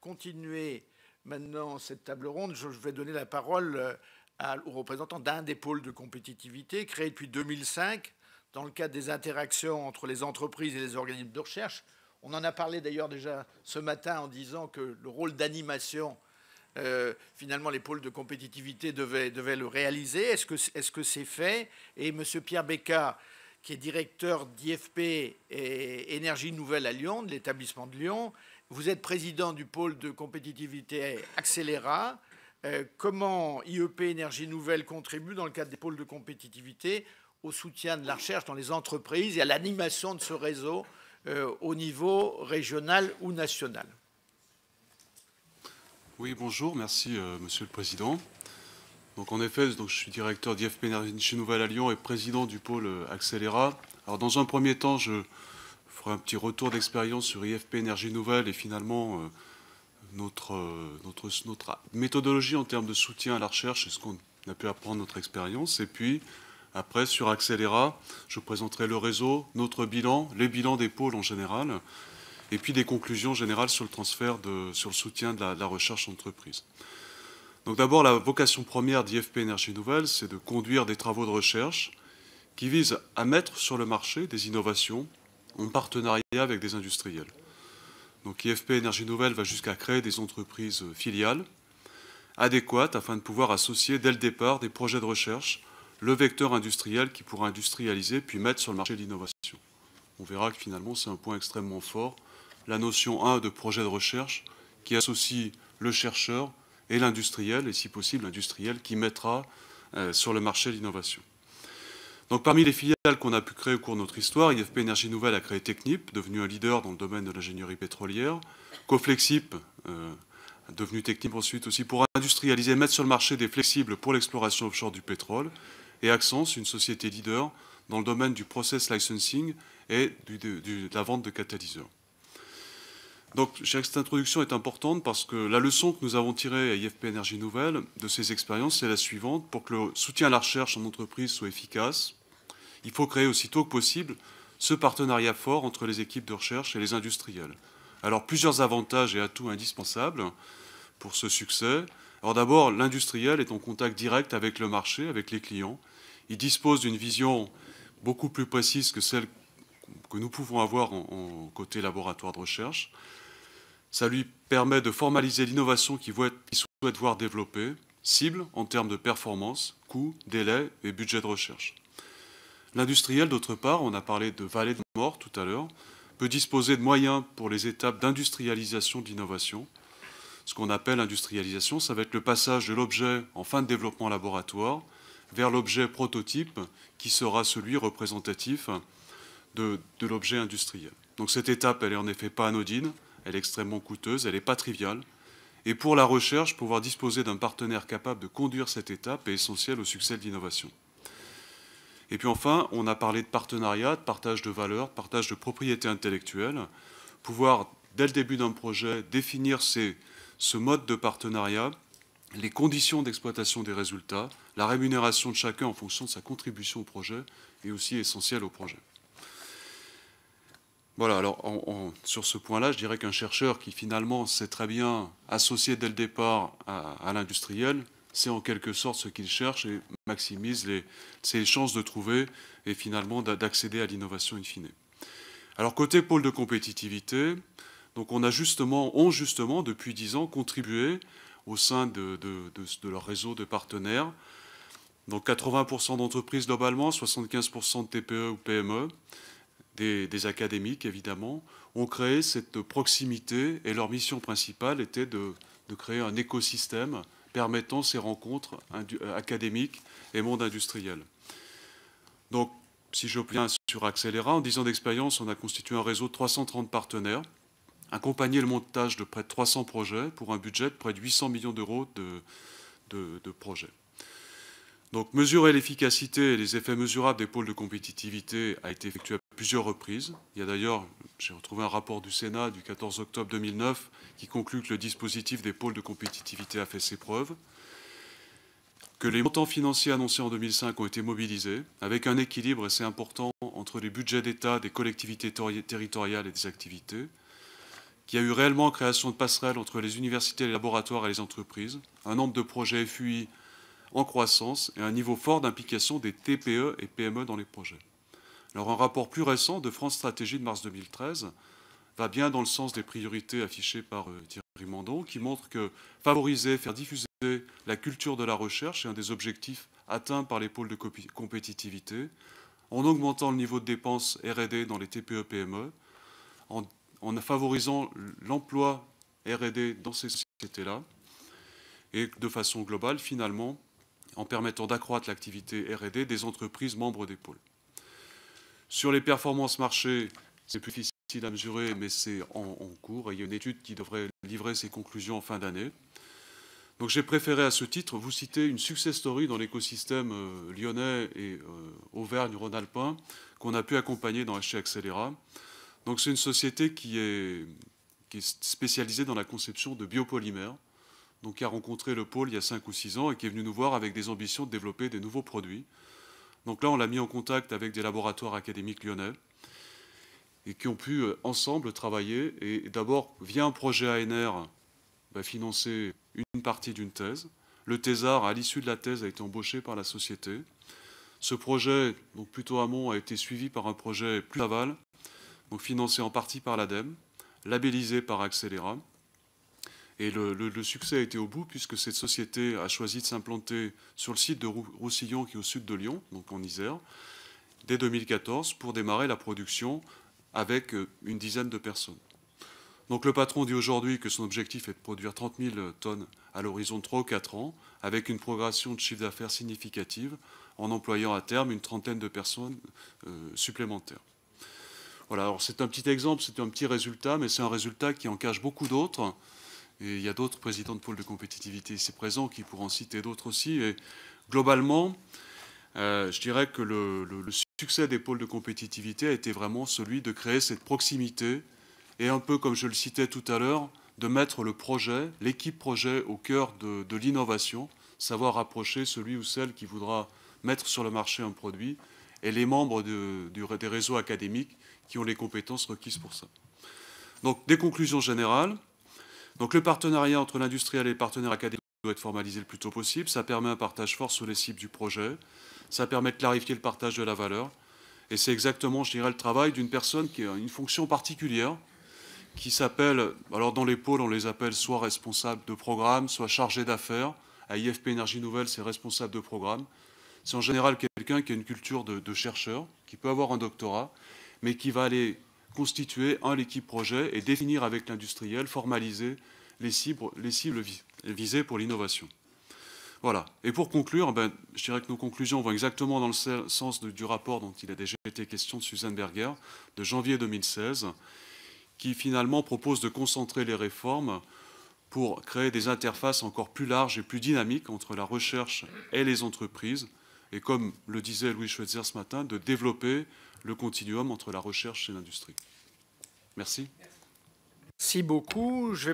continuer maintenant cette table ronde, je vais donner la parole aux représentants d'un des pôles de compétitivité créé depuis 2005 dans le cadre des interactions entre les entreprises et les organismes de recherche. On en a parlé d'ailleurs déjà ce matin en disant que le rôle d'animation, finalement, les pôles de compétitivité devaient le réaliser. Est-ce que c'est fait? Et M. Pierre Becca, qui est directeur d'IFP et Énergie Nouvelle à Lyon, de l'établissement de Lyon, vous êtes président du pôle de compétitivité Accéléra. Comment IEP Énergie Nouvelle contribue dans le cadre des pôles de compétitivité au soutien de la recherche dans les entreprises et à l'animation de ce réseau au niveau régional ou national? Oui, bonjour, merci Monsieur le Président. Donc en effet, je suis directeur d'IFP Énergie Nouvelle à Lyon et président du pôle Accéléra. Alors dans un premier temps, je ferai un petit retour d'expérience sur IFP Énergie Nouvelle et finalement notre méthodologie en termes de soutien à la recherche et ce qu'on a pu apprendre de notre expérience. Et puis après, sur Accéléra, je présenterai le réseau, notre bilan, les bilans des pôles en général, et puis des conclusions générales sur le transfert, sur le soutien de la recherche entreprise. Donc d'abord, la vocation première d'IFP Énergie Nouvelle, c'est de conduire des travaux de recherche qui visent à mettre sur le marché des innovations en partenariat avec des industriels. Donc IFP Énergie Nouvelle va jusqu'à créer des entreprises filiales adéquates afin de pouvoir associer dès le départ des projets de recherche, le vecteur industriel qui pourra industrialiser puis mettre sur le marché l'innovation. On verra que finalement c'est un point extrêmement fort, la notion 1 de projet de recherche qui associe le chercheur et l'industriel, et si possible l'industriel qui mettra sur le marché l'innovation. Donc parmi les filiales qu'on a pu créer au cours de notre histoire, IFP Énergie Nouvelle a créé Technip, devenu un leader dans le domaine de l'ingénierie pétrolière, Coflexip, devenu Technip ensuite aussi pour industrialiser, mettre sur le marché des flexibles pour l'exploration offshore du pétrole, et Axens, une société leader dans le domaine du process licensing et de la vente de catalyseurs. Donc, je dirais que cette introduction est importante parce que la leçon que nous avons tirée à IFP Énergie Nouvelle de ces expériences, c'est la suivante. Pour que le soutien à la recherche en entreprise soit efficace, il faut créer aussitôt que possible ce partenariat fort entre les équipes de recherche et les industriels. Alors, plusieurs avantages et atouts indispensables pour ce succès. Alors d'abord, l'industriel est en contact direct avec le marché, avec les clients. Il dispose d'une vision beaucoup plus précise que celle que nous pouvons avoir en côté laboratoire de recherche. Ça lui permet de formaliser l'innovation qu'il souhaite voir développer, cible en termes de performance, coût, délai et budget de recherche. L'industriel, d'autre part, on a parlé de vallée de mort tout à l'heure, peut disposer de moyens pour les étapes d'industrialisation de l'innovation. Ce qu'on appelle industrialisation, ça va être le passage de l'objet en fin de développement laboratoire vers l'objet prototype qui sera celui représentatif de l'objet industriel. Donc cette étape, elle est en effet pas anodine, elle est extrêmement coûteuse, elle n'est pas triviale. Et pour la recherche, pouvoir disposer d'un partenaire capable de conduire cette étape est essentiel au succès de l'innovation. Et puis enfin, on a parlé de partenariat, de partage de valeurs, de partage de propriété intellectuelle. Pouvoir, dès le début d'un projet, définir ce mode de partenariat, les conditions d'exploitation des résultats, la rémunération de chacun en fonction de sa contribution au projet est aussi essentielle au projet. Voilà, alors sur ce point-là, je dirais qu'un chercheur qui finalement sait très bien associer dès le départ à l'industriel, c'est en quelque sorte ce qu'il cherche et maximise ses chances de trouver et finalement d'accéder à l'innovation in fine. Alors côté pôle de compétitivité, donc on ont justement depuis 10 ans contribué au sein de leur réseau de partenaires. Donc 80% d'entreprises globalement, 75% de TPE ou PME, des académiques évidemment, ont créé cette proximité et leur mission principale était de créer un écosystème permettant ces rencontres académiques et monde industriel. Donc, si je reviens sur Accéléra, en 10 ans d'expérience, on a constitué un réseau de 330 partenaires, accompagné le montage de près de 300 projets pour un budget de près de 800 millions d'euros de projets. Donc, mesurer l'efficacité et les effets mesurables des pôles de compétitivité a été effectué à plusieurs reprises. Il y a d'ailleurs, j'ai retrouvé un rapport du Sénat du 14 octobre 2009 qui conclut que le dispositif des pôles de compétitivité a fait ses preuves, que les montants financiers annoncés en 2005 ont été mobilisés, avec un équilibre assez important entre les budgets d'État, des collectivités territoriales et des activités, qu'il y a eu réellement création de passerelles entre les universités, les laboratoires et les entreprises, un nombre de projets FUI en croissance et un niveau fort d'implication des TPE et PME dans les projets. Alors un rapport plus récent de France Stratégie de mars 2013 va bien dans le sens des priorités affichées par Thierry Mandon, qui montre que favoriser, faire diffuser la culture de la recherche est un des objectifs atteints par les pôles de compétitivité, en augmentant le niveau de dépenses R&D dans les TPE-PME, en favorisant l'emploi R&D dans ces sociétés-là, et de façon globale, finalement, en permettant d'accroître l'activité R&D des entreprises membres des pôles. Sur les performances marché, c'est plus difficile à mesurer, mais c'est en cours. Et il y a une étude qui devrait livrer ses conclusions en fin d'année. Donc j'ai préféré à ce titre vous citer une success story dans l'écosystème lyonnais et Auvergne-Rhône-Alpin qu'on a pu accompagner dans HC Accélera. Donc c'est une société qui est spécialisée dans la conception de biopolymères, donc qui a rencontré le pôle il y a 5 ou 6 ans et qui est venu nous voir avec des ambitions de développer des nouveaux produits. Donc là, on l'a mis en contact avec des laboratoires académiques lyonnais et qui ont pu ensemble travailler et d'abord, via un projet ANR, financer une partie d'une thèse. Le thésard, à l'issue de la thèse, a été embauché par la société. Ce projet, donc plutôt amont, a été suivi par un projet plus aval, donc financé en partie par l'ADEME, labellisé par Accélera. Et le succès a été au bout puisque cette société a choisi de s'implanter sur le site de Roussillon, qui est au sud de Lyon, donc en Isère, dès 2014 pour démarrer la production avec une dizaine de personnes. Donc le patron dit aujourd'hui que son objectif est de produire 30 000 tonnes à l'horizon de 3 ou 4 ans, avec une progression de chiffre d'affaires significative, en employant à terme une trentaine de personnes supplémentaires. Voilà, alors c'est un petit exemple, c'est un petit résultat, mais c'est un résultat qui en cache beaucoup d'autres. Et il y a d'autres présidents de pôles de compétitivité ici présents qui pourront en citer d'autres aussi. Et globalement, je dirais que le succès des pôles de compétitivité a été vraiment celui de créer cette proximité et un peu, comme je le citais tout à l'heure, de mettre le projet, l'équipe projet au cœur de l'innovation, savoir rapprocher celui ou celle qui voudra mettre sur le marché un produit et les membres des réseaux académiques qui ont les compétences requises pour ça. Donc, des conclusions générales. Donc le partenariat entre l'industriel et les partenaires académiques doit être formalisé le plus tôt possible. Ça permet un partage fort sur les cibles du projet. Ça permet de clarifier le partage de la valeur. Et c'est exactement, je dirais, le travail d'une personne qui a une fonction particulière, qui s'appelle, alors dans les pôles, on les appelle soit responsable de programme, soit chargé d'affaires. À IFP Énergie Nouvelle, c'est responsable de programme. C'est en général quelqu'un qui a une culture de chercheur, qui peut avoir un doctorat, mais qui va aller constituer l'équipe projet et définir avec l'industriel, formaliser les cibles visées pour l'innovation. Voilà. Et pour conclure, je dirais que nos conclusions vont exactement dans le sens du rapport dont il a déjà été question de Suzanne Berger, de janvier 2016, qui finalement propose de concentrer les réformes pour créer des interfaces encore plus larges et plus dynamiques entre la recherche et les entreprises, et comme le disait Louis Schweitzer ce matin, de développer le continuum entre la recherche et l'industrie. Merci. Merci beaucoup. Je vais